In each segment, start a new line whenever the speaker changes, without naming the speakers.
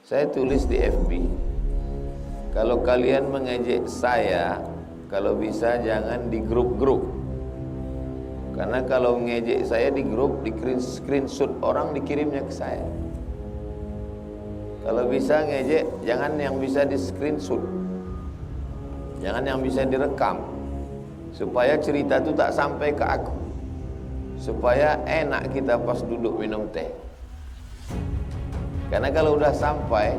Saya tulis di FB, kalau kalian mengejek saya, kalau bisa jangan di grup-grup. Karena kalau mengejek saya di grup, di screenshot orang dikirimnya ke saya. Kalau bisa ngejek, jangan yang bisa di screenshot, jangan yang bisa direkam, supaya cerita itu tak sampai ke aku, supaya enak kita pas duduk minum teh. Karena kalau udah sampai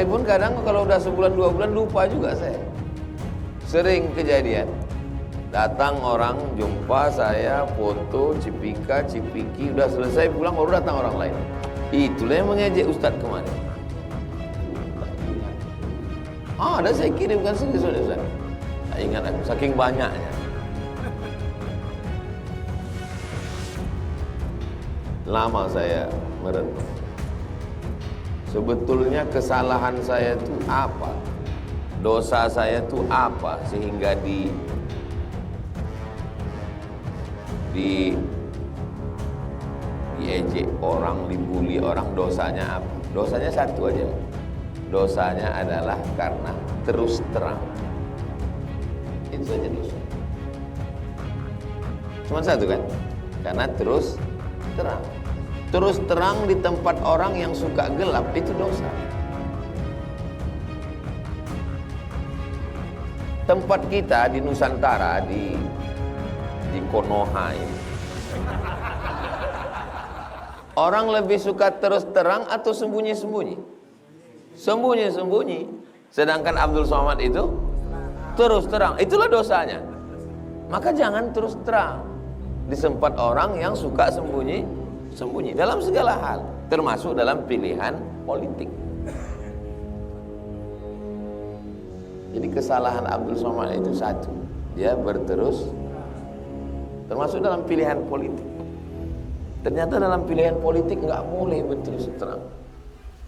pun kadang kalau udah sebulan 2 bulan lupa juga saya. Sering kejadian, datang orang jumpa saya, foto, cipiki, udah selesai pulang baru datang orang lain. Itulah yang mengejek Ustadz kemarin. Ada saya kirimkan serius Ustadz. Tak ingat aku, saking banyaknya. Lama saya merenung. Sebetulnya kesalahan saya itu apa? Dosa saya itu apa sehingga diejek orang, dibully orang? Dosanya apa? Dosanya satu aja. Dosanya adalah karena terus terang. Itu saja dosa. Cuma satu kan? Karena terus terang. Terus terang di tempat orang yang suka gelap, itu dosa. Tempat kita di Nusantara, di Konoha ini, orang lebih suka terus terang atau sembunyi-sembunyi? Sembunyi-sembunyi. Sedangkan Abdul Somad itu terus terang. Itulah dosanya. Maka jangan terus terang di tempat orang yang suka sembunyi dalam segala hal, termasuk dalam pilihan politik. Jadi kesalahan Abdul Somad itu satu, dia berterus, termasuk dalam pilihan politik. Ternyata dalam pilihan politik nggak boleh berterus terang.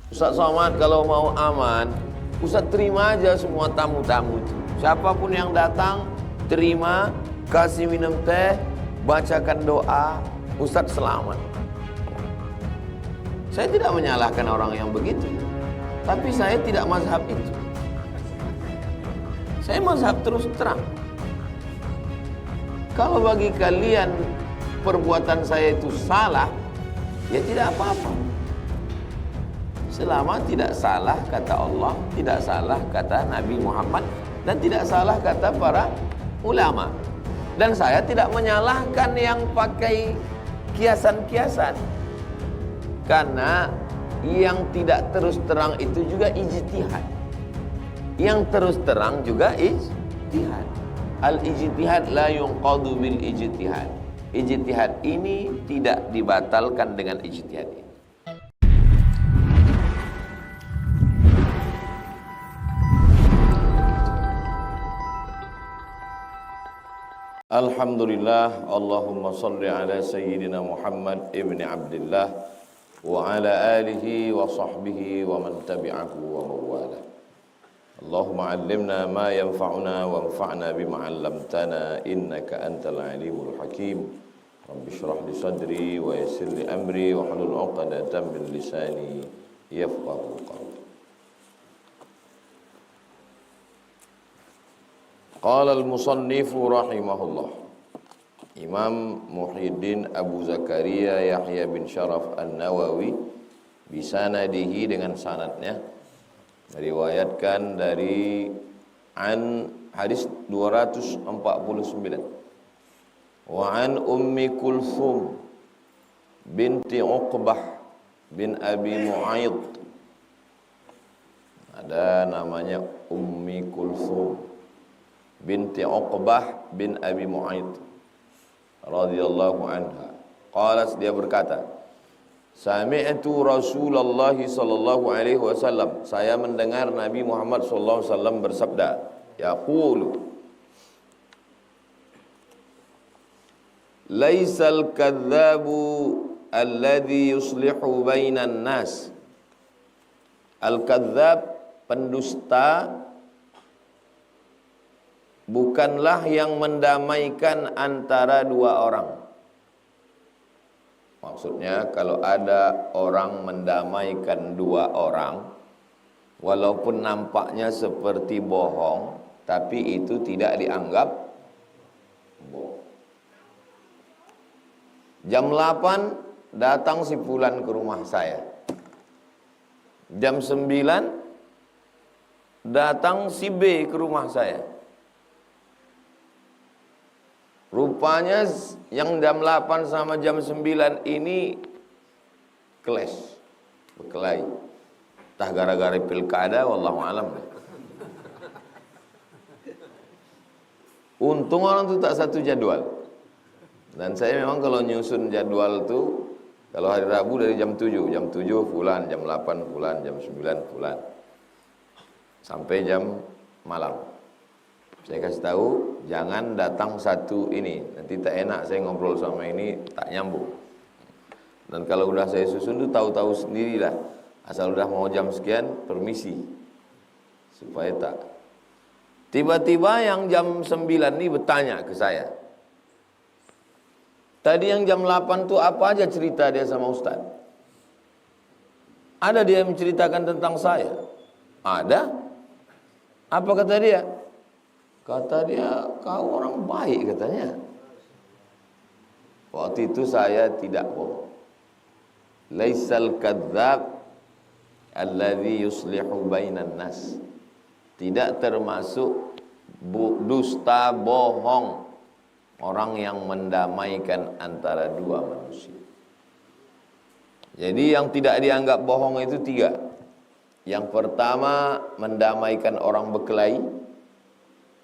Ustaz Somad kalau mau aman, Ustaz terima aja semua tamu-tamu itu. Siapapun yang datang, terima, kasih minum teh, bacakan doa, Ustaz selamat. Saya tidak menyalahkan orang yang begitu, tapi saya tidak mazhab itu. Saya mazhab terus terang. Kalau bagi kalian perbuatan saya itu salah, ya tidak apa-apa. Selama tidak salah kata Allah, tidak salah kata Nabi Muhammad, dan tidak salah kata para ulama. Dan saya tidak menyalahkan yang pakai kiasan-kiasan. Karena yang tidak terus terang itu juga ijtihad. Yang terus terang juga ijtihad. Al-ijtihad la yunqadu bil ijtihad. Ijtihad ini tidak dibatalkan dengan ijtihad ini. Alhamdulillah, Allahumma salli ala Sayyidina Muhammad ibn Abdullah wa ala alihi wa sahbihi wa man tabi'ahu wa mawala. Allahumma allimna ma yanfa'una wa anfa'na bima 'allamtana innaka antal alimul hakim. Rabbi shrah li sadri wa yassir li amri wa hlul 'uqdatam min lisani yafqahu qawli. Qala al-musannifu rahimahullah, Imam Muhyiddin Abu Zakaria Yahya bin Sharaf An-Nawawi bisanadihi, dengan sanadnya, meriwayatkan dari hadis 249, wa an Ummi Kulthum binti Uqbah bin Abi Mu'aid. Ada namanya Ummi Kulthum binti Uqbah bin Abi Mu'aid radhiyallahu anha. Qalat, dia berkata, sami'tu Rasulullah sallallahu alaihi wasallam, saya mendengar Nabi Muhammad sallallahu alaihi wasallam bersabda, yaqulu, laisal kadzabu alladhi yuslihu bainan nas. Al-kadzab, pendusta, bukanlah yang mendamaikan antara dua orang. Maksudnya kalau ada orang mendamaikan dua orang, walaupun nampaknya seperti bohong, tapi itu tidak dianggap bohong. Jam 8 datang si fulan ke rumah saya. Jam 9 datang si B ke rumah saya. Rupanya yang jam 8 sama jam 9 ini clash, berkelahi. Entah gara-gara pilkada, wallahu alam. Untung orang itu tak satu jadwal. Dan saya memang kalau nyusun jadwal itu, kalau hari Rabu dari jam 7 fulan, jam 8 fulan, jam 9 fulan. Sampai jam malam. Saya kasih tahu, jangan datang satu ini. Nanti tak enak saya ngobrol sama ini, tak nyambung. Dan kalau udah saya susun itu tahu-tahu sendirilah. Asal udah mau jam sekian, permisi. Supaya tak. Tiba-tiba yang jam 9 ini bertanya ke saya. Tadi yang jam 8 itu apa aja cerita dia sama Ustaz? Ada dia menceritakan tentang saya? Ada. Apa kata dia? Kata dia, kau orang baik katanya. Waktu itu saya tidak bohong. Laisal kadzdzab alladzi yuslihu bainan nas. Tidak termasuk dusta bohong orang yang mendamaikan antara dua manusia. Jadi yang tidak dianggap bohong itu 3. Yang pertama, mendamaikan orang berkelahi.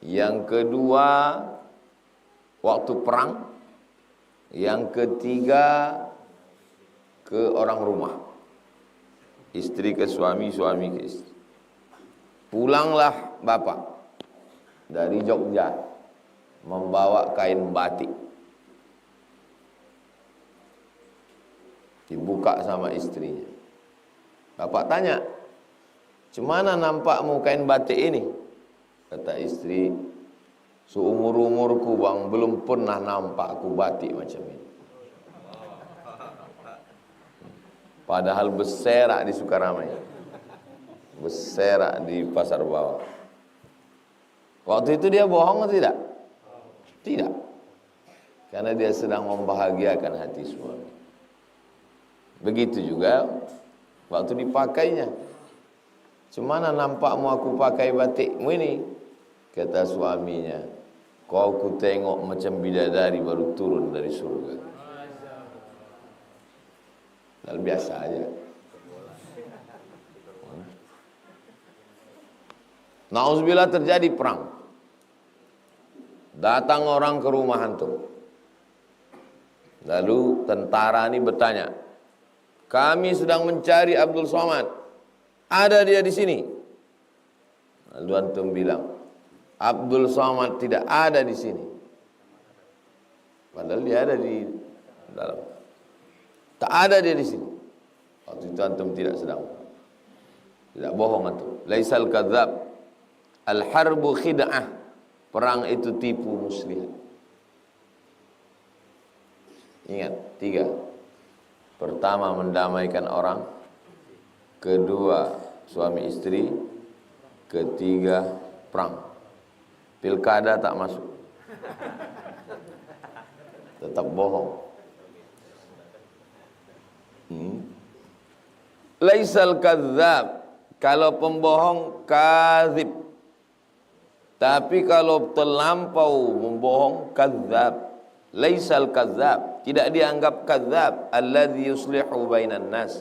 Yang kedua, waktu perang. Yang ketiga, ke orang rumah. Istri ke suami, suami ke istri. Pulanglah bapak dari Jogja membawa kain batik. Dibuka sama istrinya. Bapak tanya, "Cemana nampakmu kain batik ini?" Kata istri, "Seumur-umurku bang, belum pernah nampak aku batik macam ini." Padahal berserak di Sukaramai, berserak di Pasar Bawah. Waktu itu dia bohong atau tidak? Tidak. Karena dia sedang membahagiakan hati suami. Begitu juga waktu dipakainya. "Cemana nampakmu aku pakai batikmu ini?" Kata suaminya, "Kau ku tengok macam bidadari baru turun dari surga." Hal biasa aja. Nauzubillah, terjadi perang. Datang orang ke rumah antum. Lalu tentara ini bertanya, "Kami sedang mencari Abdul Somad. Ada dia di sini?" Lalu antum bilang, "Abdul Somad tidak ada di sini." Padahal dia ada di dalam. Tak ada dia di sini. Waktu itu antum tidak sedang. Tidak bohong antum. Laisal kadzdzab. Al-harbu khid'ah. Perang itu tipu muslihat. Ingat, 3. Pertama, mendamaikan orang. Kedua, suami istri. Ketiga, perang. Pilkada tak masuk. Tetap bohong. Laisal kadzdzab. Kalau pembohong, kadzib. Tapi kalau terlampau membohong, kadzdzab. Laisal kadzdzab. Tidak dianggap kadzdzab. Alladzi yuslihu bainan nas.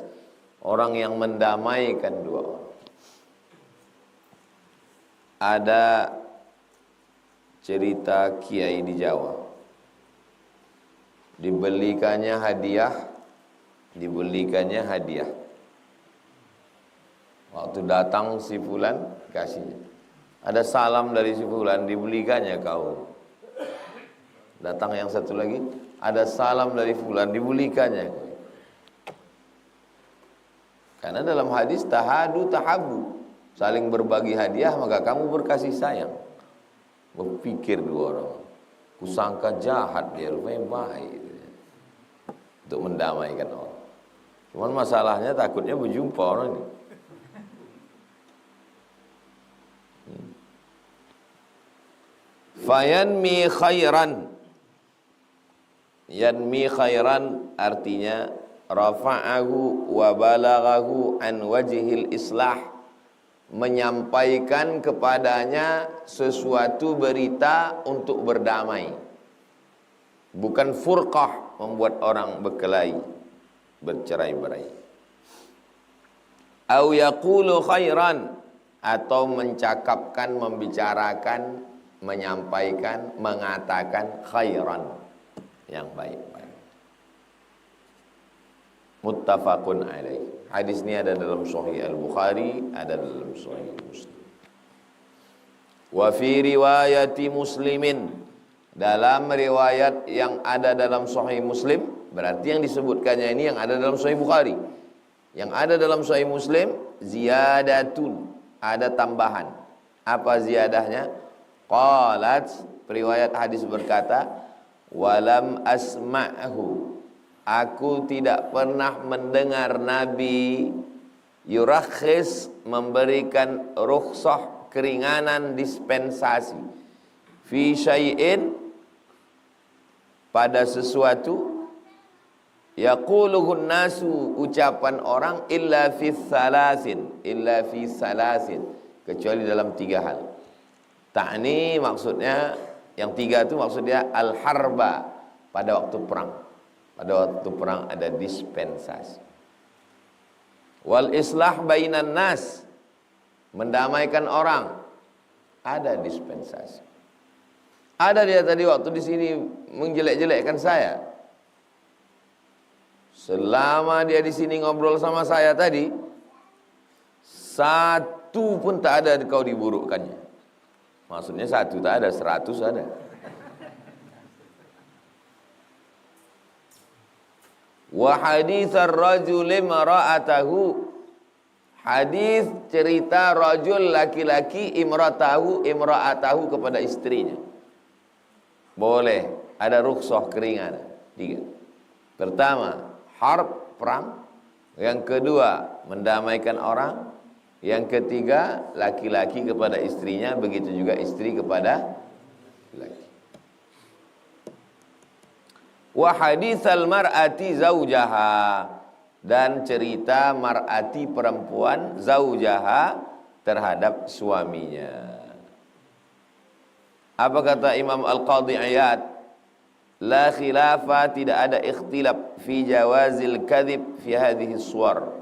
Orang yang mendamaikan dua orang. Ada cerita kiai di Jawa. Dibelikannya hadiah. Waktu datang si fulan, kasihnya. Ada salam dari si fulan, dibelikannya kau. Datang yang satu lagi, ada salam dari fulan, dibelikannya. Karena dalam hadis tahadu tahabu, saling berbagi hadiah maka kamu berkasih sayang. Berpikir dua orang, kusangka jahat dia, rupanya baik. untuk mendamaikan orang. Cuman masalahnya takutnya berjumpa orang ini. Fayanmi khairan. Yanmi khairan artinya rafa'ahu wa balaghahu an wajhil islah, menyampaikan kepadanya sesuatu berita untuk berdamai, bukan furqah, membuat orang berkelahi, bercerai-berai. Au yaqulu khairan, atau mencakapkan, membicarakan, menyampaikan, mengatakan khairan, yang baik-baik. Muttafaqun alaih. Hadis ini ada dalam Sahih Al-Bukhari, ada dalam Sahih Muslim. Wa fi riwayati Muslimin, dalam riwayat yang ada dalam Sahih Muslim, berarti yang disebutkannya ini yang ada dalam Sahih Bukhari. Yang ada dalam Sahih Muslim, ziyadatun, ada tambahan. Apa ziyadahnya? Qalat, periwayat hadis berkata, walam asma'hu, aku tidak pernah mendengar Nabi yurakhis, memberikan rukhsah, keringanan, dispensasi, fi syai'in, pada sesuatu, yaquluhun nasu, ucapan orang, illa fi salasin, kecuali dalam 3 hal. Ta'ni maksudnya, yang 3 itu maksudnya al-harba, pada waktu perang. Pada waktu perang ada dispensasi. Wal islah bainan nas, mendamaikan orang, ada dispensasi. Ada dia tadi waktu di sini menjelek-jelekkan saya. Selama dia di sini ngobrol sama saya tadi, 1 pun tak ada kau diburukkannya. Maksudnya 1 tak ada, 100 ada. Wa haditsar rajuli mara'atahu, hadis cerita rajul laki-laki imra'atahu kepada istrinya. Boleh, ada rukhsah, keringanan. 3. Pertama, harb, perang. Yang kedua, mendamaikan orang. Yang ketiga, laki-laki kepada istrinya, begitu juga istri kepada laki. Wa haditsal mar'ati zaujaha, dan cerita mar'ati, perempuan, zaujaha, terhadap suaminya. Apa kata Imam Al-Qadhi Iyad? La khilafa, tidak ada ikhtilaf fi jawazil kadhib fi hadhihi suwar.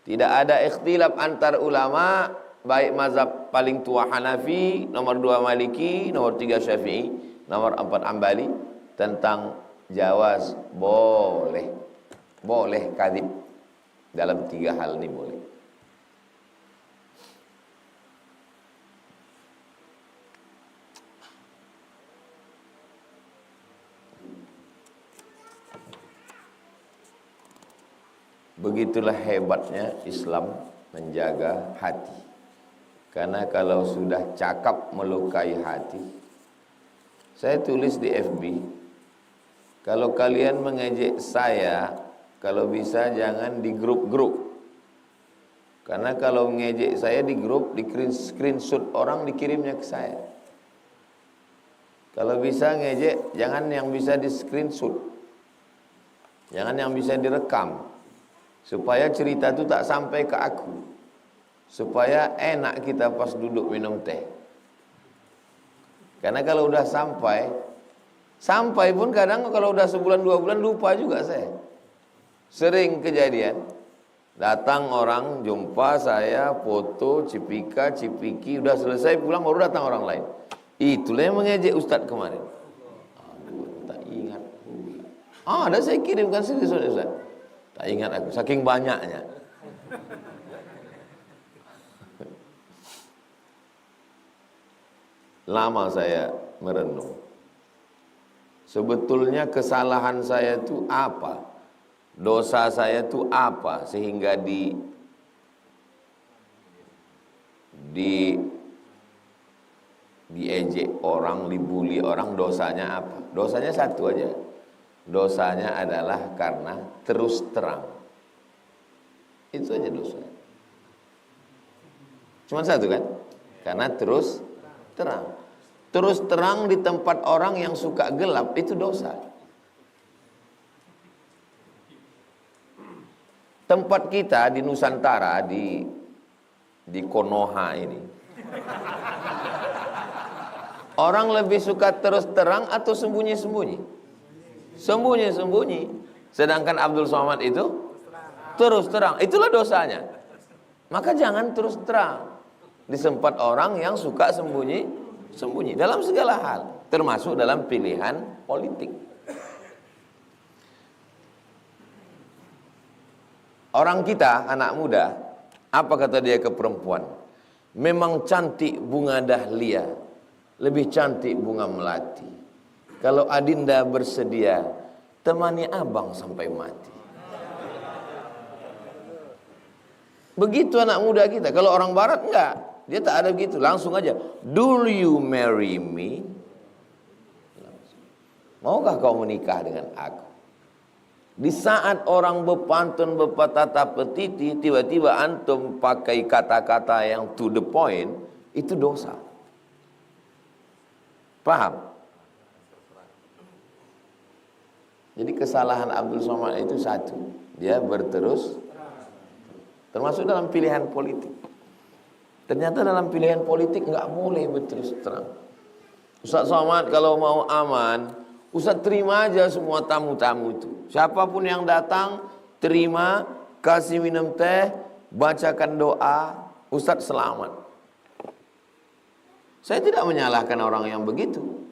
Tidak ada ikhtilaf antar ulama, baik mazhab paling tua Hanafi, nomor 2 Maliki, nomor 3 Syafi'i, nomor 4 Ambali, tentang jawaz, boleh kadhib. Dalam 3 hal ini boleh. Begitulah hebatnya Islam menjaga hati. Karena kalau sudah cakap melukai hati, saya tulis di FB, kalau kalian mengejek saya, kalau bisa jangan di grup-grup. Karena kalau mengejek saya di grup, di screenshot orang, dikirimnya ke saya. Kalau bisa ngejek, jangan yang bisa di screenshot, jangan yang bisa direkam, supaya cerita itu tak sampai ke aku, supaya enak kita pas duduk minum teh. Karena kalau udah sampai pun kadang kalau udah sebulan 2 bulan lupa juga saya. Sering kejadian, datang orang jumpa saya, foto, cipiki, udah selesai pulang baru datang orang lain. Itulah yang mengejek Ustadz kemarin. Aduh, tak ingat. Ada saya kirimkan serius Ustadz. Tak ingat aku, saking banyaknya. Lama saya merenung. Sebetulnya kesalahan saya itu apa? Dosa saya itu apa? Sehingga diejek orang, dibully orang, dosanya apa? Dosanya satu aja. Dosanya adalah karena terus terang. Itu aja dosa. Cuma satu kan? Karena terus terang. Terus terang di tempat orang yang suka gelap, itu dosa. Tempat kita di Nusantara, di Konoha ini, orang lebih suka terus terang atau sembunyi-sembunyi? Sembunyi-sembunyi. Sedangkan Abdul Somad itu terus terang. Itulah dosanya. Maka jangan terus terang di tempat orang yang suka sembunyi dalam segala hal, termasuk dalam pilihan politik. Orang kita, anak muda, apa kata dia ke perempuan? Memang cantik bunga dahlia, lebih cantik bunga melati. Kalau Adinda bersedia, temani abang sampai mati. Begitu anak muda kita. Kalau orang barat enggak, dia tak ada begitu, langsung aja. Do you marry me? Maukah kau menikah dengan aku? Di saat orang berpantun, berpatata petiti, tiba-tiba antum pakai kata-kata yang to the point, itu dosa. Paham? Jadi kesalahan Abdul Somad itu satu, dia berterus, termasuk dalam pilihan politik. Ternyata dalam pilihan politik nggak boleh berterus terang. Ustaz Somad kalau mau aman, Ustaz terima aja semua tamu-tamu itu. Siapapun yang datang, terima, kasih minum teh, bacakan doa, Ustaz selamat. Saya tidak menyalahkan orang yang begitu,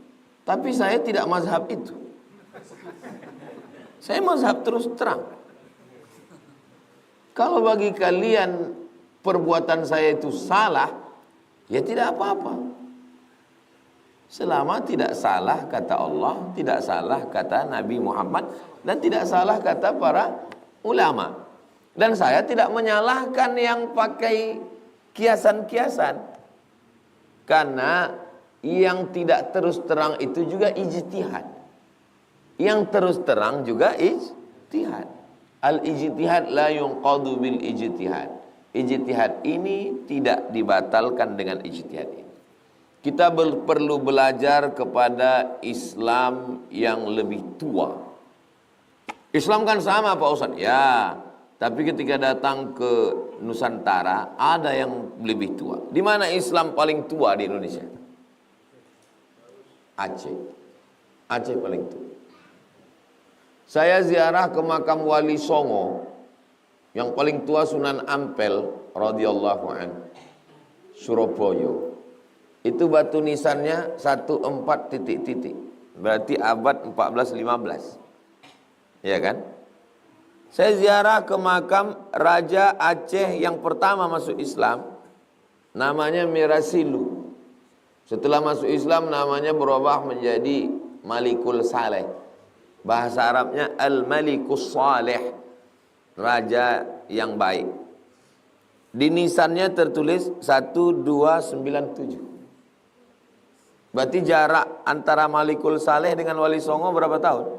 tapi saya tidak mazhab itu. Saya mazhab terus terang. Kalau bagi kalian perbuatan saya itu salah, ya tidak apa-apa. Selama tidak salah kata Allah, tidak salah kata Nabi Muhammad, dan tidak salah kata para ulama. Dan saya tidak menyalahkan yang pakai kiasan-kiasan. Karena yang tidak terus terang itu juga ijtihad. Yang terus terang juga ijtihad. Al-ijtihad la yunqadu bil ijtihad. Ijtihad ini tidak dibatalkan dengan ijtihad ini. Kita perlu belajar kepada Islam yang lebih tua. Islam kan sama Pak Ustaz? Ya, tapi ketika datang ke Nusantara ada yang lebih tua. Di mana Islam paling tua di Indonesia? Aceh. Aceh paling tua. Saya ziarah ke makam Wali Songo, yang paling tua Sunan Ampel radhiyallahu anhu, Surabaya. Itu batu nisannya 14 titik-titik. Berarti abad 14-15. Ya kan? Saya ziarah ke makam Raja Aceh yang pertama masuk Islam. Namanya Mirasilu. Setelah masuk Islam namanya berubah menjadi Malikul Saleh. Bahasa Arabnya Al-Malikus Saleh. Raja yang baik. Di nisannya tertulis 1297. Berarti jarak antara Malikul Saleh dengan Wali Songo berapa tahun?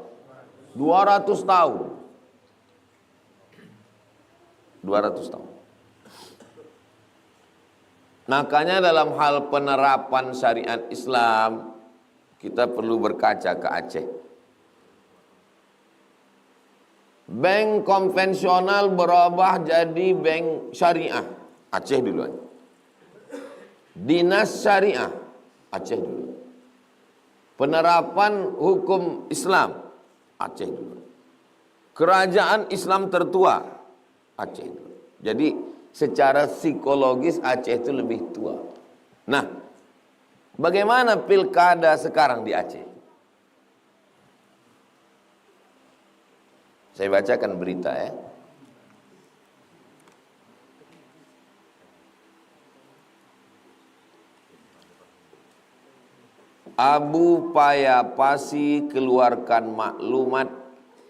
200 tahun. 200 tahun. Makanya dalam hal penerapan syariat Islam, kita perlu berkaca ke Aceh. Bank konvensional berubah jadi bank syariah. Aceh duluan. Dinas syariah. Aceh dulu. Penerapan hukum Islam, Aceh dulu. Kerajaan Islam tertua, Aceh dulu. Jadi secara psikologis Aceh itu lebih tua. Nah, bagaimana pilkada sekarang di Aceh? Saya bacakan berita ya. Abu Payapasi keluarkan maklumat,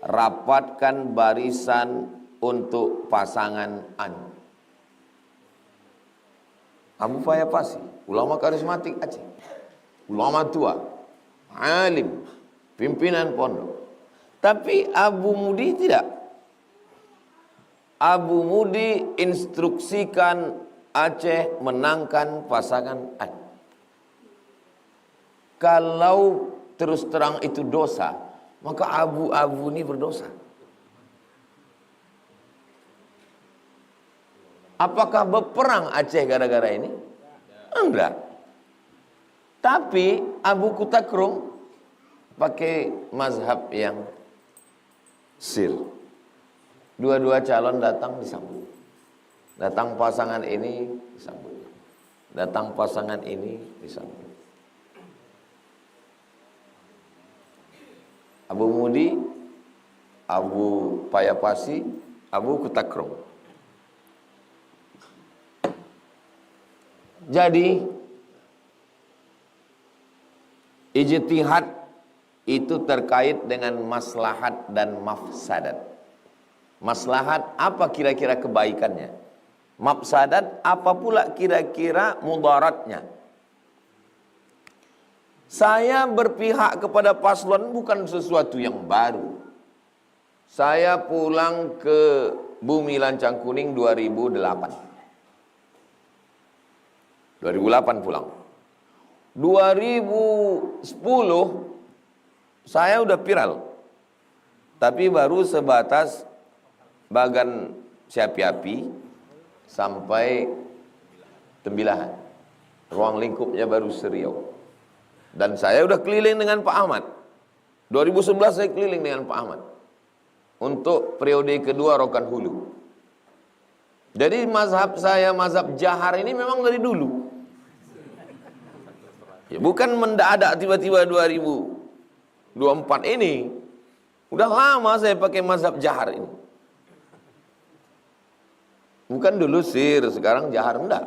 rapatkan barisan untuk pasangan Anu. Abu Payapasi, ulama karismatik Aceh, ulama tua, alim, pimpinan pondok. Tapi Abu Mudi tidak. Abu Mudi instruksikan Aceh menangkan pasangan A. Kalau terus terang itu dosa, maka Abu ini berdosa. Apakah berperang Aceh gara-gara ini? Enggak. Tapi Abu Kutakrung pakai mazhab yang sir. Dua-dua calon datang disambut. Datang pasangan ini disambut. Datang pasangan ini disambut. Abu Mudi, Abu Payapasi, Abu Kutakrung. Jadi ijtihad itu terkait dengan maslahat dan mafsadat. Maslahat apa kira-kira kebaikannya? Mafsadat apa pula kira-kira mudaratnya? Saya berpihak kepada paslon bukan sesuatu yang baru. Saya pulang ke Bumi Lancang Kuning 2008. 2008 pulang. 2010 saya udah viral. Tapi baru sebatas Bagan Siapi-api sampai Tembilahan. Ruang lingkupnya baru Seriau. Dan saya udah keliling dengan Pak Ahmad. 2011 saya keliling dengan Pak Ahmad. Untuk periode kedua Rokan Hulu. Jadi mazhab saya, mazhab Jahar ini memang dari dulu. Ya, bukan mendadak tiba-tiba 2024 ini. Udah lama saya pakai mazhab Jahar ini. Bukan dulu sir, sekarang Jahar, enggak.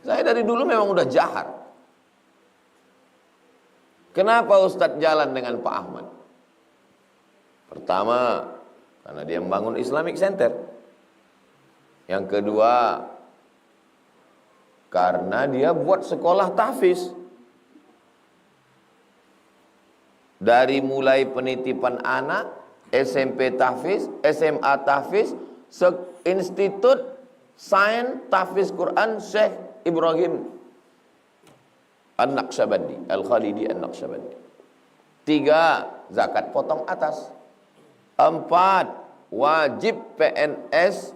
Saya dari dulu memang udah Jahar. Kenapa Ustadz jalan dengan Pak Ahmad? Pertama, karena dia membangun Islamic Center. Yang kedua, karena dia buat sekolah tahfiz. Dari mulai penitipan anak, SMP tahfiz, SMA tahfiz, Institut Sains Tahfiz Quran Syekh Ibrahim An-Naqsyabandi, Al-Khalidi An-Naqsyabandi. 3, zakat potong atas. 4, wajib PNS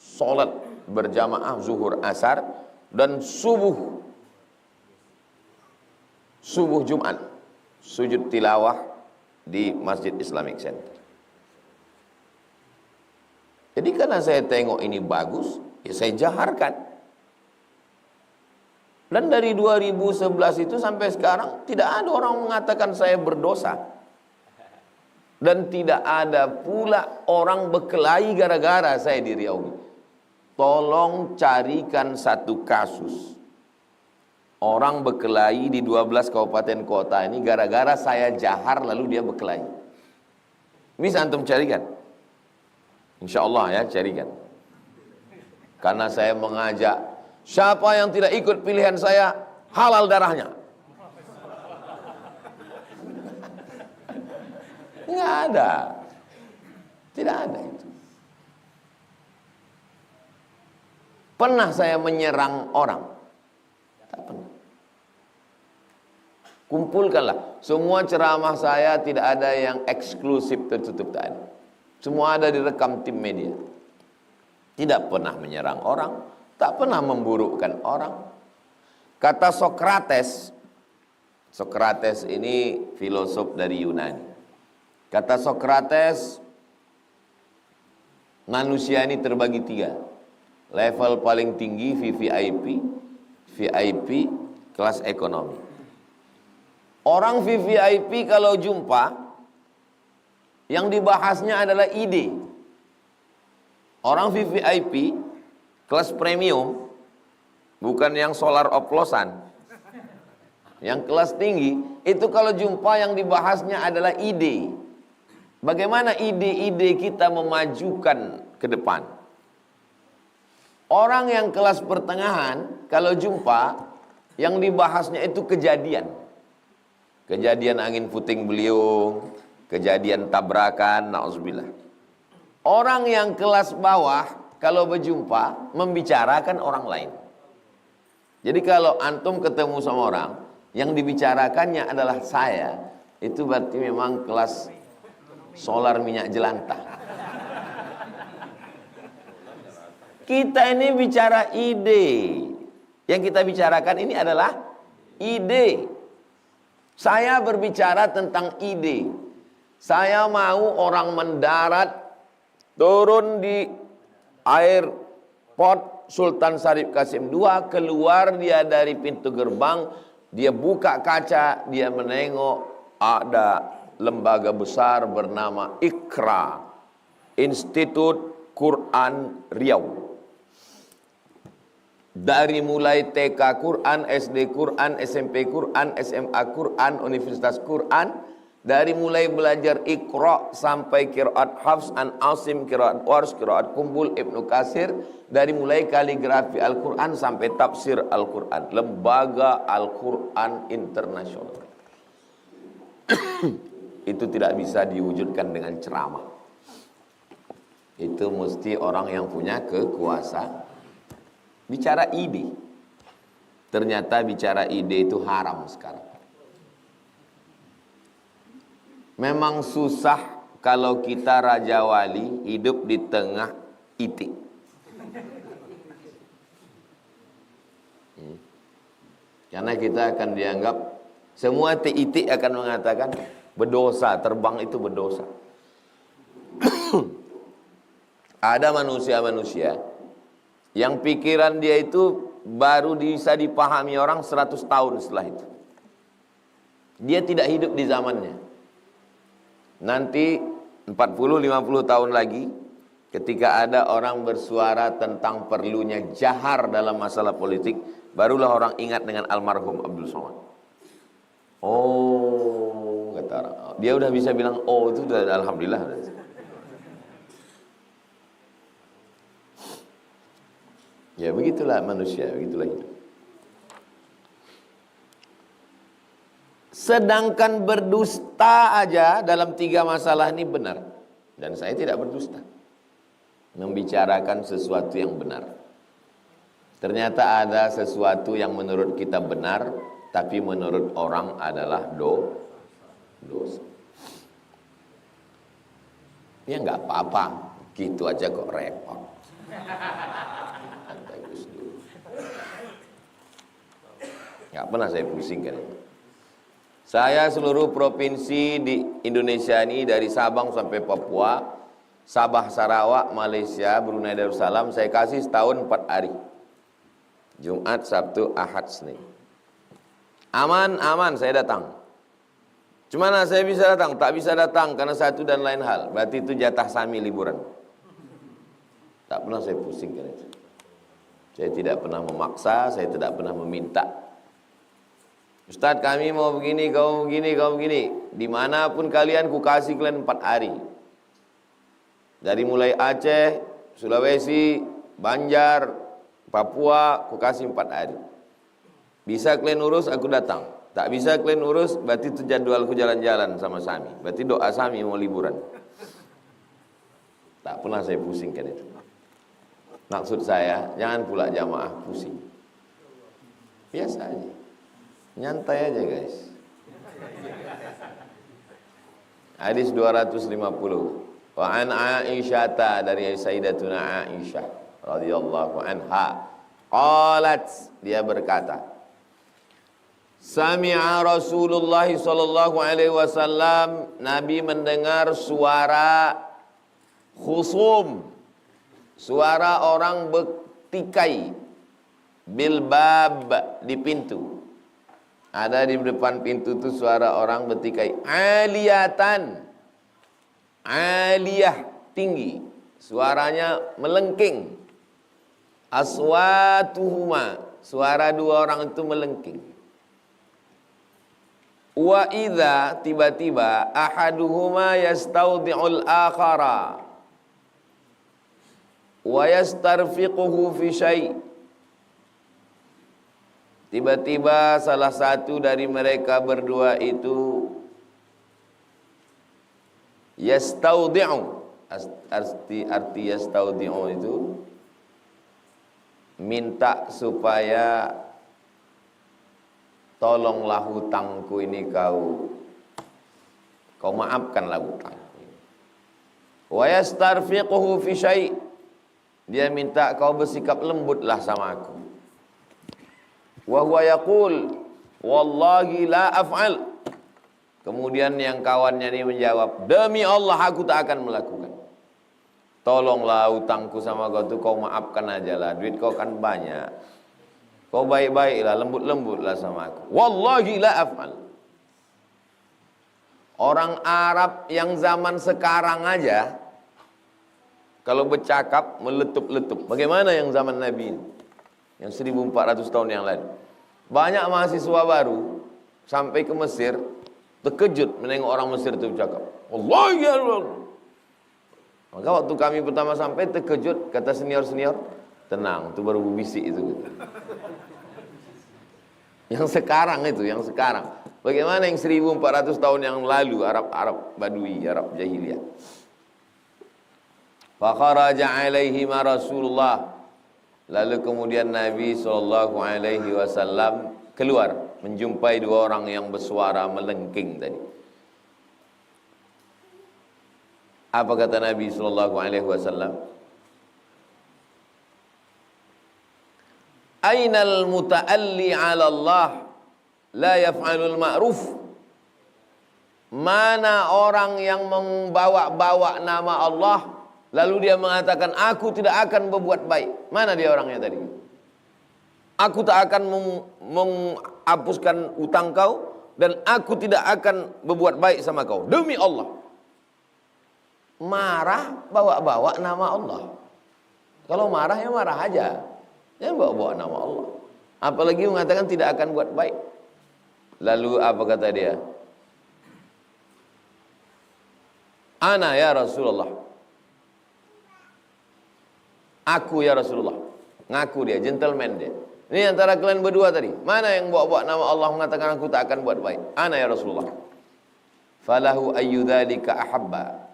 sholat berjamaah zuhur asar dan subuh Jumat sujud tilawah di Masjid Islamic Center. Jadi karena saya tengok ini bagus, ya saya jaharkan. Dan dari 2011 itu sampai sekarang tidak ada orang mengatakan saya berdosa. Dan tidak ada pula orang berkelahi gara-gara saya di Riau. Tolong carikan satu kasus. Orang berkelahi di 12 kabupaten kota ini gara-gara saya jahar lalu dia berkelahi. Bisa antum carikan? Insya Allah ya carikan. Karena saya mengajak siapa yang tidak ikut pilihan saya, halal darahnya. Nggak ada. Tidak ada itu. Pernah saya menyerang orang? Tak pernah. Kumpulkanlah. Semua ceramah saya tidak ada yang eksklusif tertutup, tak ada. Semua ada direkam tim media. Tidak pernah menyerang orang. Tak pernah memburukkan orang. Kata Sokrates ini filosof dari Yunani. Kata Sokrates, manusia ini terbagi 3. Level paling tinggi VVIP, kelas ekonomi. Orang VVIP kalau jumpa, yang dibahasnya adalah ide. Orang VVIP kelas premium, bukan yang solar oplosan. Yang kelas tinggi, itu kalau jumpa yang dibahasnya adalah ide. Bagaimana ide-ide kita memajukan ke depan. Orang yang kelas pertengahan, kalau jumpa, yang dibahasnya itu kejadian. Kejadian angin puting beliung, kejadian tabrakan, na'udzubillah. Orang yang kelas bawah kalau berjumpa membicarakan orang lain. Jadi kalau antum ketemu sama orang yang dibicarakannya adalah saya, itu berarti memang kelas solar minyak jelantah. Kita ini bicara ide. Yang kita bicarakan ini adalah ide. Saya berbicara tentang ide. Saya mau orang mendarat, turun di airport Sultan Syarif Qasim II, keluar dia dari pintu gerbang, dia buka kaca, dia menengok ada lembaga besar bernama IQRA, Institut Quran Riau. Dari mulai TK Quran, SD Quran, SMP Quran, SMA Quran, Universitas Quran, dari mulai belajar Iqra sampai qiraat Hafs an Asim, qiraat Warsh, qiraat Kumbul, Ibnu Katsir, dari mulai kaligrafi Al-Quran sampai tafsir Al-Quran, lembaga Al-Quran internasional. Itu tidak bisa diwujudkan dengan ceramah. Itu mesti orang yang punya kekuasaan. Bicara ide. Ternyata bicara ide itu haram sekarang. Memang susah kalau kita raja wali hidup di tengah itik. Karena kita akan dianggap, semua itik akan mengatakan berdosa, terbang itu berdosa. Ada manusia-manusia yang pikiran dia itu baru bisa dipahami orang 100 tahun setelah itu. Dia tidak hidup di zamannya. Nanti 40-50 tahun lagi, ketika ada orang bersuara tentang perlunya jahar dalam masalah politik, barulah orang ingat dengan almarhum Abdul Somad. Oh, kata orang. Dia udah bisa bilang, oh itu udah alhamdulillah. Ya begitulah manusia, begitulah hidup. Sedangkan berdusta aja dalam 3 masalah ini benar. Dan saya tidak berdusta. Membicarakan sesuatu yang benar. Ternyata ada sesuatu yang menurut kita benar, tapi menurut orang adalah dosa. Ya nggak apa-apa, gitu aja kok repot. Nggak pernah saya pusingkan itu. Saya seluruh provinsi di Indonesia ini, dari Sabang sampai Papua, Sabah, Sarawak, Malaysia, Brunei Darussalam, saya kasih setahun 4 hari. Jumat, Sabtu, Ahad, Senin. Aman, saya datang. Cuma saya bisa datang, tak bisa datang karena satu dan lain hal. Berarti itu jatah sami liburan. Tak pernah saya pusingkan itu. Saya tidak pernah memaksa, saya tidak pernah meminta. Ustaz, kami mau begini, kau begini. Dimanapun kalian, ku kasih kalian 4 hari. Dari mulai Aceh, Sulawesi, Banjar, Papua, ku kasih 4 hari. Bisa kalian urus, aku datang. Tak bisa kalian urus, berarti itu jadwalku jalan-jalan sama Sami. Berarti doa Sami mau liburan. Tak pernah saya pusingkan itu. Maksud saya, jangan pula jamaah pusing. Biasa aja. Nyantai aja guys. Hadis 250. Wa an Aisyata, dari Sayyidatuna Aisyah radhiyallahu anha. Qalat, dia berkata, sami'a Rasulullah sallallahu alaihi wasallam, Nabi mendengar suara khusum, suara orang bertikai, bilbab, di pintu. Ada di depan pintu itu suara orang bertikai. Aliyatan, aliyah, tinggi. Suaranya melengking. Aswatuhuma, suara 2 orang itu melengking. Wa idza, tiba-tiba, ahaduhuma yastaudi'ul akhara wa yastarfiquhu fi syai'. Tiba-tiba salah satu dari mereka berdua itu Yastaudi'u, arti yastaudi'u itu minta supaya tolonglah hutangku ini kau maafkanlah hutangku. Wa yastarfiquhu fi syai', dia minta kau bersikap lembutlah sama aku. Wa huwa yaqul wallahi la af'al. Kemudian yang kawannya ini menjawab, demi Allah aku tak akan melakukan. Tolonglah hutangku sama kau tuh kau maafkan aja lah, duit kau kan banyak. Kau baik-baiklah, lembut-lembutlah sama aku. Wallahi la af'al. Orang Arab yang zaman sekarang aja kalau bercakap meletup-letup. Bagaimana yang zaman Nabi ini? Yang 1400 tahun yang lalu. Banyak mahasiswa baru sampai ke Mesir terkejut menengok orang Mesir itu bercakap. Wallahi ya Allah. Maka waktu kami pertama sampai terkejut, kata senior-senior, tenang, itu baru bisik itu. Yang sekarang itu, yang sekarang. Bagaimana yang 1400 tahun yang lalu Arab Badui, Arab Jahiliyah. Fa kharaja alaihi ma Rasulullah. Lalu kemudian Nabi SAW keluar menjumpai dua orang yang bersuara melengking tadi. Apa kata Nabi SAW? Ainal muta'alli 'ala Allah la yaf'alul ma'ruf. Mana orang yang membawa-bawa nama Allah lalu dia mengatakan aku tidak akan berbuat baik. Mana dia orangnya tadi? Aku tak akan menghapuskan utang kau dan aku tidak akan berbuat baik sama kau. Demi Allah. Marah bawa-bawa nama Allah. Kalau marah ya marah aja. Jangan bawa-bawa nama Allah. Apalagi mengatakan tidak akan buat baik. Lalu apa kata dia? Ana ya Rasulullah. Aku ya Rasulullah. Ngaku dia, gentleman dia. Ini antara kalian berdua tadi. Mana yang bawa-bawa nama Allah mengatakan aku tak akan buat baik? Ana ya Rasulullah. Falahu ayyudzalika ahabba.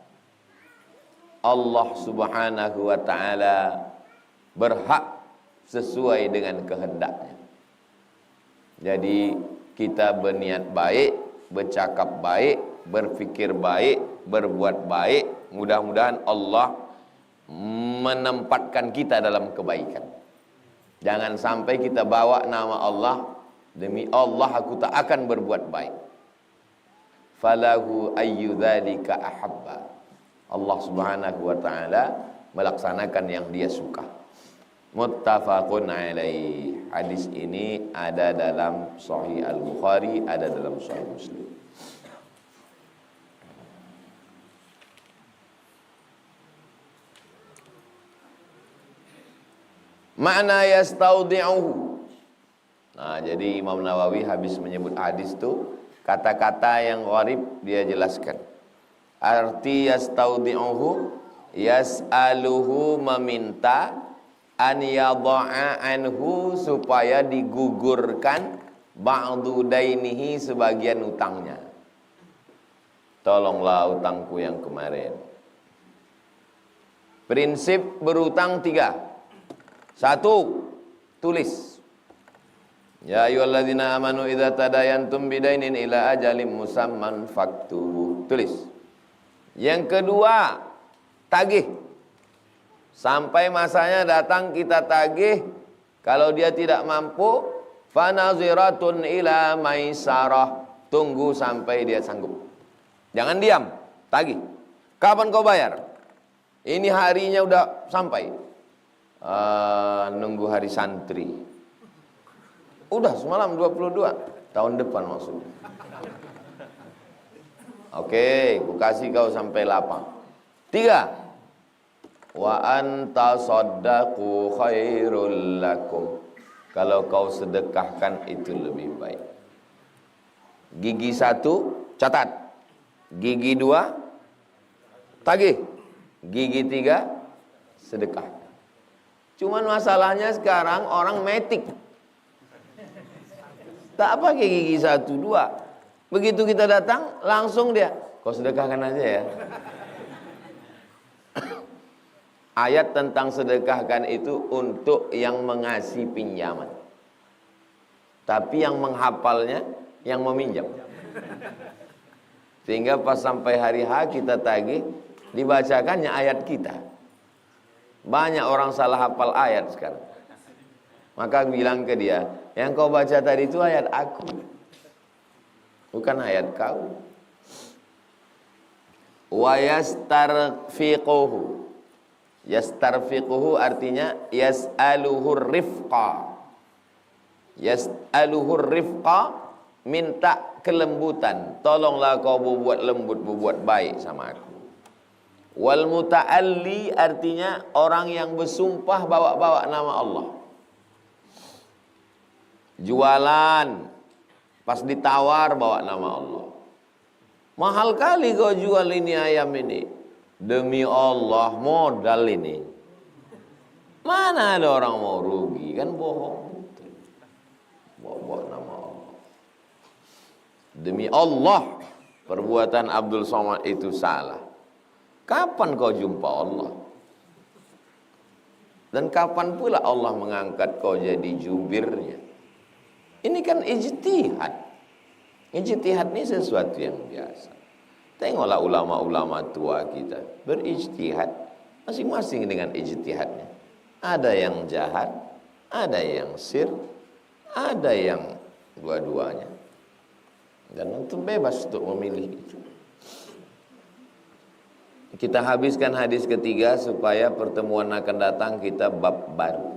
Allah subhanahu wa ta'ala berhak sesuai dengan kehendaknya. Jadi kita berniat baik, bercakap baik, berfikir baik, berbuat baik. Mudah-mudahan Allah menempatkan kita dalam kebaikan. Jangan sampai kita bawa nama Allah, demi Allah aku tak akan berbuat baik. Falahu ayyudzalika ahabba. Allah subhanahu wa ta'ala melaksanakan yang dia suka. Muttafaqun alaih. Hadis ini ada dalam Sahih Al-Bukhari, ada dalam Sahih Muslim. Makna yastaudi'uhu. Nah, jadi Imam Nawawi habis menyebut hadis itu, kata-kata yang gharib dia jelaskan. Arti yastaudi'uhu, yas'aluhu meminta, an yadha'a anhu supaya digugurkan ba'du dainihi sebagian utangnya. Tolonglah utangku yang kemarin. Prinsip berutang 3. 1, tulis. Ya ayyuhalladzina amanu idza tadayantum bidainin ila ajalin musamman faktubuh. Tulis. Yang kedua, tagih. Sampai masanya datang kita tagih. Kalau dia tidak mampu, fanaziratun ila maisarah. Tunggu sampai dia sanggup. Jangan diam, tagih. Kapan kau bayar? Ini harinya udah sampai. Nunggu hari santri. Udah semalam 22 tahun depan maksudnya. Oke, ku kasih kau sampai lapang. 3, wa anta saddaqu khairul lakum. Kalau kau sedekahkan itu lebih baik. Gigi 1 catat. Gigi 2 tagih. Gigi 3 sedekah. Cuman masalahnya sekarang orang metik. Tak pakai gigi 1, 2. Begitu kita datang, langsung dia, kau sedekahkan aja ya. Ayat tentang sedekahkan itu untuk yang mengasih pinjaman. Tapi yang menghafalnya yang meminjam. Sehingga pas sampai hari H kita tagih, dibacakannya ayat kita. Banyak orang salah hafal ayat sekarang. Maka bilang ke dia, yang kau baca tadi itu ayat aku, bukan ayat kau. Wa yastarfiquhu. Yastarfiquhu artinya yas'aluhur rifqa. Yas'aluhur rifqa, minta kelembutan. Tolonglah kau berbuat lembut, berbuat baik sama aku. Wal muta'alli artinya orang yang bersumpah bawa-bawa nama Allah. Jualan, pas ditawar bawa nama Allah. Mahal kali kau jual ini ayam ini. Demi Allah modal ini. Mana ada orang mau rugi, kan bohong. Bawa nama Allah. Demi Allah, perbuatan Abdul Somad itu salah. Kapan kau jumpa Allah? Dan kapan pula Allah mengangkat kau jadi jubirnya? Ini kan ijtihad. Ijtihad ini sesuatu yang biasa. Tengoklah ulama-ulama tua kita berijtihad, masing-masing dengan ijtihadnya. Ada yang jahat, ada yang sir, ada yang dua-duanya. Dan itu bebas untuk memilih itu. Kita habiskan hadis ketiga supaya pertemuan akan datang kita bab baru.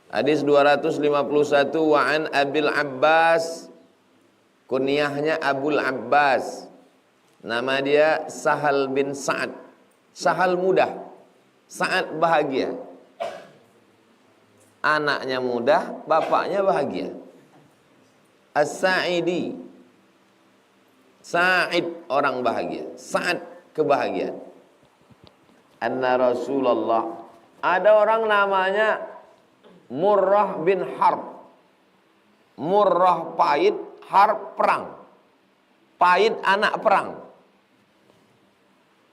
Hadis 251, wa an Abil Abbas, kunyahnya Abul Abbas, nama dia Sahal bin Sa'ad. Sahal mudah, Sa'ad bahagia. Anaknya mudah, bapaknya bahagia. As-Sa'idi, Sa'id orang bahagia, Sa'ad kebahagiaan. Anna Rasulullah, ada orang namanya Murrah bin Harb. Murrah pahit, Harb perang. Pahit anak perang.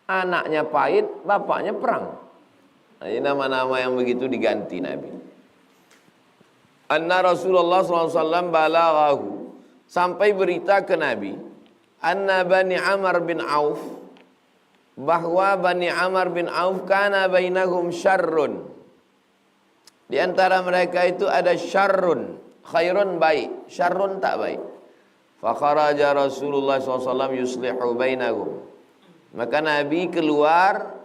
Anaknya pahit, bapaknya perang. Nah, ini nama-nama yang begitu diganti Nabi. Anna Rasulullah SAW balaghahu, sampai berita ke Nabi, anna Bani Amr bin Auf, bahwa Bani Amr bin Auf kana bainahum syarrun. Di antara mereka itu ada syarrun, khairun baik, syarrun tak baik. Fa kharaja Rasulullah SAW yuslihu bainahum. Maka Nabi keluar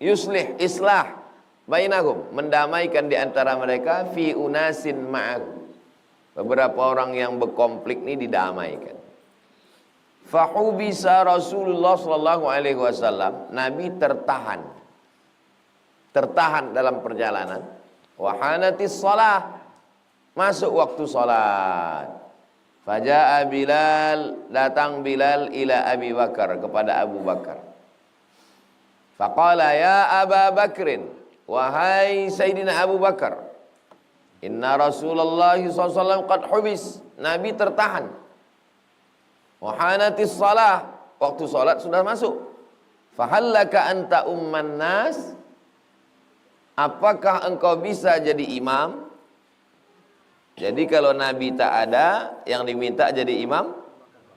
yuslih, islah bainahum, mendamaikan di antara mereka, fi unasin ma'ahu. Beberapa orang yang berkonflik ini didamaikan. Fahubisa Rasulullah sallallahu alaihi wasallam, Nabi tertahan dalam perjalanan. Wahanatis shalah, masuk waktu salat. Faja'a Bilal, datang Bilal ila Abi Bakar, kepada Abu Bakar. Faqala ya Aba Bakrin, wahai Sayyidina Abu Bakar, inna Rasulullah SAW qad hubis, Nabi tertahan. Wahanatis salah, waktu salat sudah masuk. Fahallaka anta umman nas, apakah engkau bisa jadi imam? Jadi kalau Nabi tak ada, yang diminta jadi imam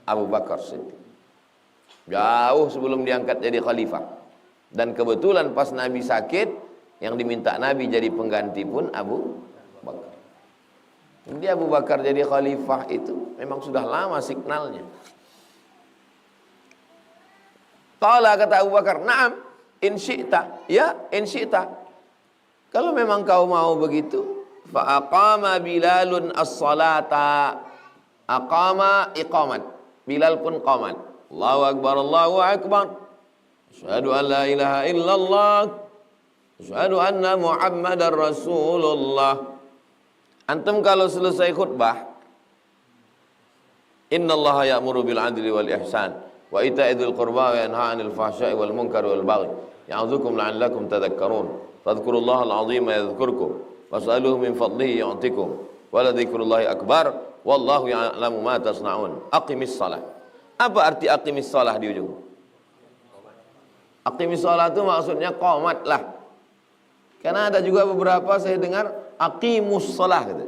Abu Bakar Siddiq. Jauh sebelum diangkat jadi khalifah. Dan kebetulan pas Nabi sakit, yang diminta Nabi jadi pengganti pun Abu Bakar. Jadi Abu Bakar jadi khalifah itu memang sudah lama signalnya. Qala, kata Abu Bakar, na'am, in syi'ta. Ya, in syi'ta. Kalau memang kau mau begitu, fa aqama Bilalun as-salata. Aqama iqamat. Bilal pun qamat. Allahu akbar, Allahu akbar. Asyhadu an la ilaha illallah. Asyhadu anna Muhammadar Rasulullah. Antum kalau selesai khutbah, innallaha ya'muru bil 'adli wal ihsan wa ita'i dzil qurba wa yanha 'anil fahsya'i wal munkari wal baghi ya'udzukum la'allakum tadhakkarun. Fadhkurullaha al-'azima yadhkurkum was'aluhu min fadlihi yu'tikum wa la dzikrullahi akbar wallahu ya'lamu ma tasna'un. Aqimis shalah. Apa arti aqimis shalah di ujung? Aqimis shalah itu maksudnya qomatlah. Karena ada juga beberapa saya dengar aqimus shalah gitu.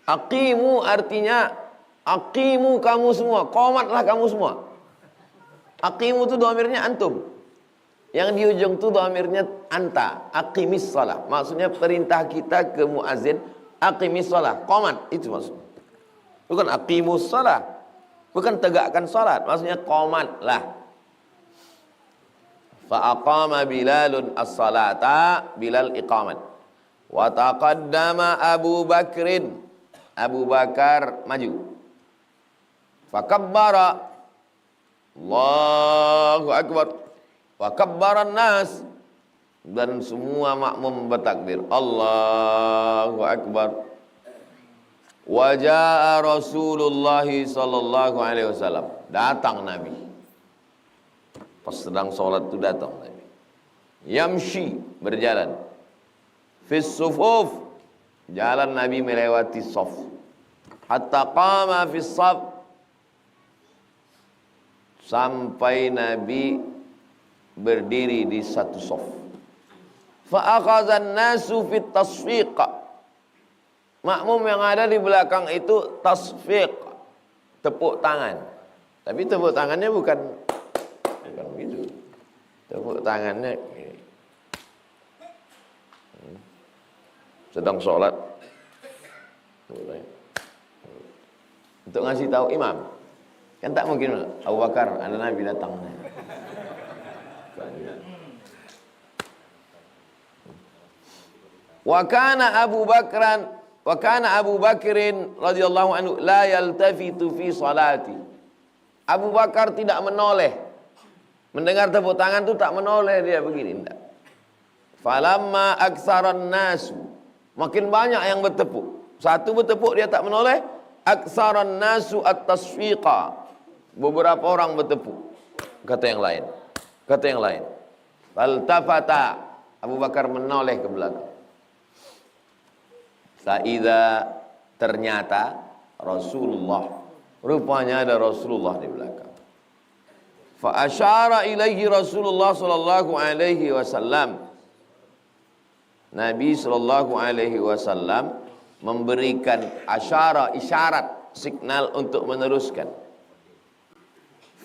Aqimu artinya aqimu kamu semua, qomatlah kamu semua. Aqimu itu dhamirnya antum. Yang di ujung itu dhamirnya anta. Aqimis shalah. Maksudnya perintah kita ke muazin, aqimis shalah, qomat, itu maksudnya. Bukan aqimus shalah. Bukan tegakkan salat, maksudnya qomatlah. Fa aqama Bilalun as-salata, Bilal iqamat. Wa taqaddama Abu Bakrin, Abu Bakar maju. Fa kabbara, Allahu akbar. Wa kabbaran nas, dan semua makmum bertakbir, Allahu akbar. Wa jaa Rasulullah sallallahu alaihi wasallam, datang Nabi. Pas sedang sholat itu datang Nabi. Yamshi, berjalan. Fis sufuf, jalan Nabi melewati saf. Hatta qama fis saf, sampai Nabi berdiri di satu saf. Fa akhadhan nasu fit tasfiq. Makmum yang ada di belakang itu tasfiq, tepuk tangan. Tapi tepuk tangannya bukan begitu. Tepuk tangannya gini. Sedang sholat untuk ngasih tahu imam. Kan tak mungkin Abu Bakar, ada Nabi datang. Wa kana Abu Bakrin radhiyallahu anhu la yaltafitu fi salati. Abu Bakar tidak menoleh. Mendengar tepuk tangan itu tak menoleh, dia begini, enggak. Falamma aksaran nasu, makin banyak yang bertepuk. Satu bertepuk dia tak menoleh, aksaran nasu at-tasfiqa. Beberapa orang bertepuk. Kata yang lain. Kata yang lain. Faltafata, Abu Bakar menoleh ke belakang. Saida, ternyata Rasulullah. Rupanya ada Rasulullah di belakang. Fa asyara ilaihi Rasulullah sallallahu alaihi wasallam. Nabi sallallahu alaihi wasallam memberikan asyara, isyarat, signal untuk meneruskan.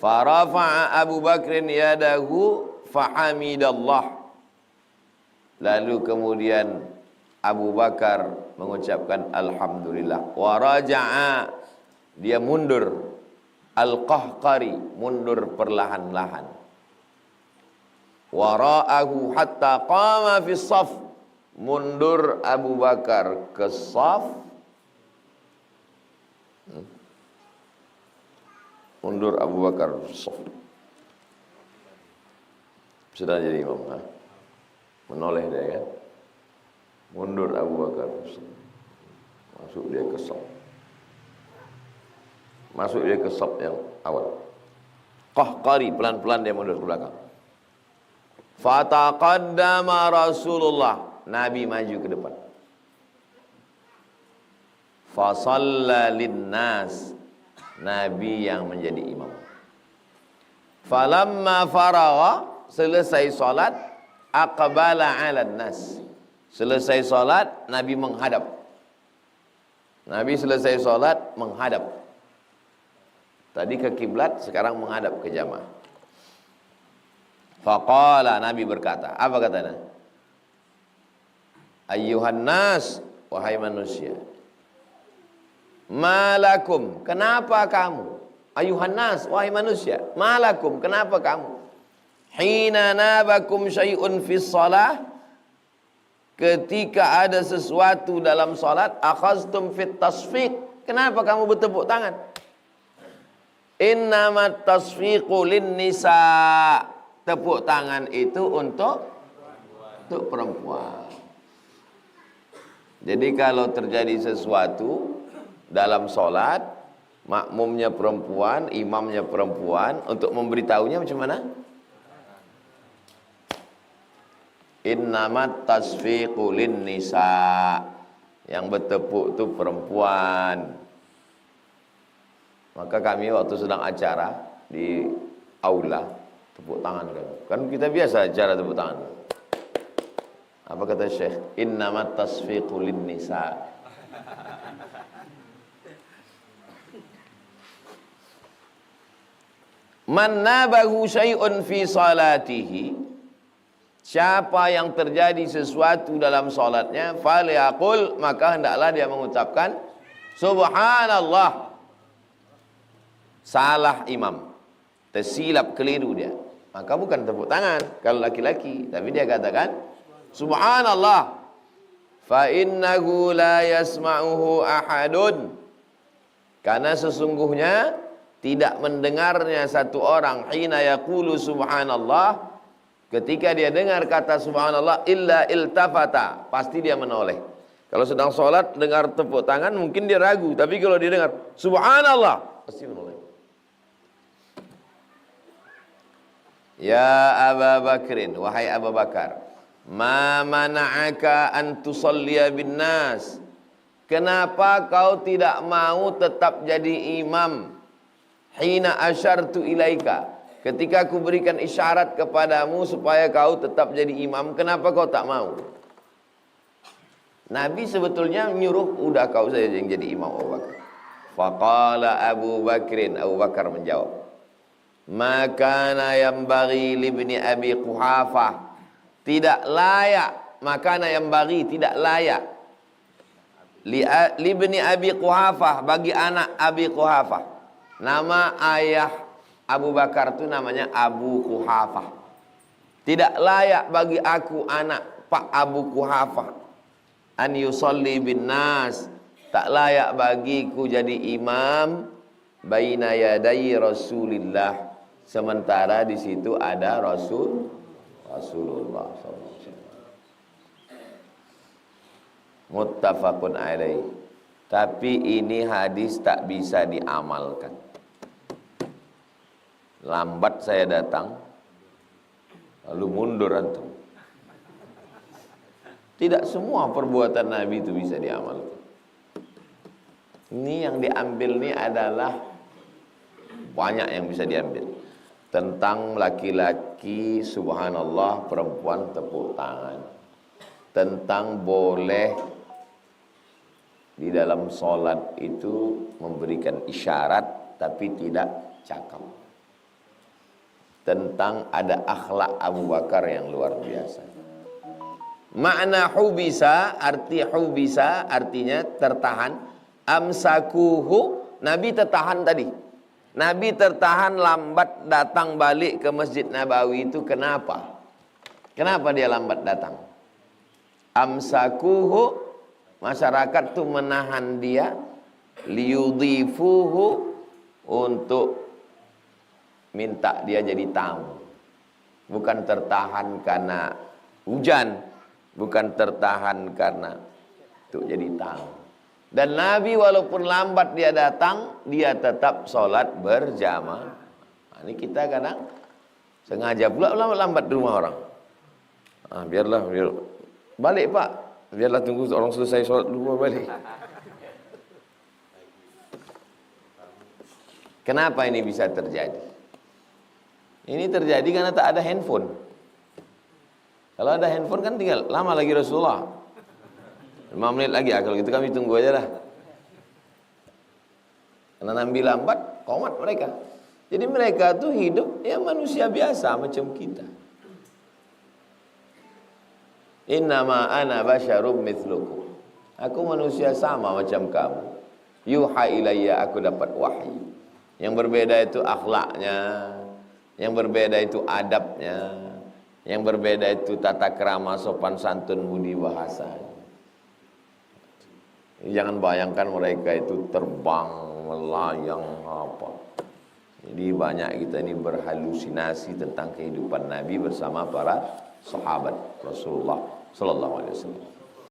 Fa rafa'a Abu Bakrin yadahu fa hamidallah. Lalu kemudian Abu Bakar mengucapkan alhamdulillah. Wa raja'a, dia mundur. Al-Qahqari, mundur perlahan-lahan. Wara'ahu hatta qama fi saf, mundur Abu Bakar ke saf. Mundur Abu Bakar ke saf. Sudah jadi imam, ha? Menoleh dia kan. Mundur Abu Bakar ke saf. Masuk dia ke saf. Masuk dia ke saf yang awal. Qahqari, pelan-pelan dia mundur ke belakang. Fataqaddama Rasulullah, Nabi maju ke depan. Fasalla linnas, Nabi yang menjadi imam. Falamma faragha, selesai salat, aqbala 'alan nas. Selesai salat, Nabi menghadap. Nabi selesai salat menghadap. Tadi ke kiblat, sekarang menghadap ke jamaah. Faqala, Nabi berkata, apa katanya? Ayyuhan nas, wahai manusia. Malakum, kenapa kamu? Ayyuhan nas, wahai manusia. Malakum, kenapa kamu? Hina nabakum syai'un fis shalah, ketika ada sesuatu dalam salat, akhaztum fit tasfiq, kenapa kamu bertepuk tangan? Innamat tasfiqu lin nisa, tepuk tangan itu untuk perempuan. Jadi kalau terjadi sesuatu dalam sholat, makmumnya perempuan, imamnya perempuan, untuk memberitahunya macam mana? Innamat tasfiqu lin nisa, yang bertepuk itu perempuan. Maka kami waktu sedang acara di aula Tepuk tangan kan. Kan kita biasa cara tepuk tangan. Apa kata Syekh? Innamat tasfiqu lin nisa. Man nabahu syai'un fi salatihi, siapa yang terjadi sesuatu dalam salatnya, falyaqul, maka hendaklah dia mengucapkan subhanallah. Salah imam, tersilap, keliru dia, maka bukan tepuk tangan kalau laki-laki, tapi dia katakan subhanallah, fa innahu la yasma'uhu ahadun, karena sesungguhnya tidak mendengarnya satu orang hina yaqulu subhanallah, ketika dia dengar kata subhanallah, illa iltafata, pasti dia menoleh. Kalau sedang sholat dengar tepuk tangan mungkin dia ragu, tapi kalau dia dengar subhanallah pasti menoleh. Ya Aba Bakrin, wahai Abu Bakar, ma mana'aka an tusalliya bin nas, kenapa kau tidak mau tetap jadi imam? Hina asyartu ilaika, ketika aku berikan isyarat kepadamu supaya kau tetap jadi imam, kenapa kau tak mau? Nabi sebetulnya nyuruh, udah kau saja yang jadi imam Abu Bakar. Faqala Abu Bakrin, Abu Bakar menjawab, makana yanbaghi libni Abi Quhafah, tidak layak, makana yanbaghi, tidak layak, libni Abi Quhafah, bagi anak Abi Quhafah. Nama ayah Abu Bakar itu namanya Abu Quhafah. Tidak layak bagi aku anak Pak Abu Quhafah an yusalli bin nas, tak layak bagiku jadi imam baina yadai Rasulillah, sementara di situ ada Rasulullah SAW. Muttafaqun alaih. Tapi ini hadis tak bisa diamalkan. Lambat saya datang, lalu mundur antum. Tidak semua perbuatan Nabi itu bisa diamalkan. Ini yang diambil ini adalah banyak yang bisa diambil. Tentang laki-laki subhanallah, perempuan tepuk tangan. Tentang boleh di dalam sholat itu memberikan isyarat tapi tidak cakap. Tentang ada akhlak Abu Bakar yang luar biasa. Makna hubisa, artinya tertahan. Amsakuhu, Nabi tertahan tadi. Nabi tertahan lambat datang balik ke Masjid Nabawi itu kenapa? Kenapa dia lambat datang? Amsakuhu, masyarakat tuh menahan dia, liyudhifuhu, untuk minta dia jadi tamu. Bukan tertahan karena hujan, bukan tertahan karena untuk jadi tamu. Dan Nabi walaupun lambat dia datang, dia tetap sholat berjamaah. Ini kita kadang sengaja pula lambat di rumah orang. Biar balik pak, biarlah tunggu orang selesai sholat dulu balik. Kenapa ini bisa terjadi? Ini terjadi karena tak ada handphone. Kalau ada handphone kan tinggal lama lagi Rasulullah, 5 menit lagi, kalau gitu kami tunggu aja lah. Karena Nabi lambat, qomat mereka. Jadi mereka tuh hidup ya manusia biasa macam kita. Innama ana basyarum mithlukum, aku manusia sama macam kamu. Yuha ilayya, aku dapat wahyu. Yang berbeda itu akhlaknya, yang berbeda itu adabnya, yang berbeda itu tata krama, sopan santun, budi bahasanya. Jangan bayangkan mereka itu terbang, melayang apa. Jadi banyak kita ini berhalusinasi tentang kehidupan Nabi bersama para sahabat Rasulullah sallallahu alaihi wasallam.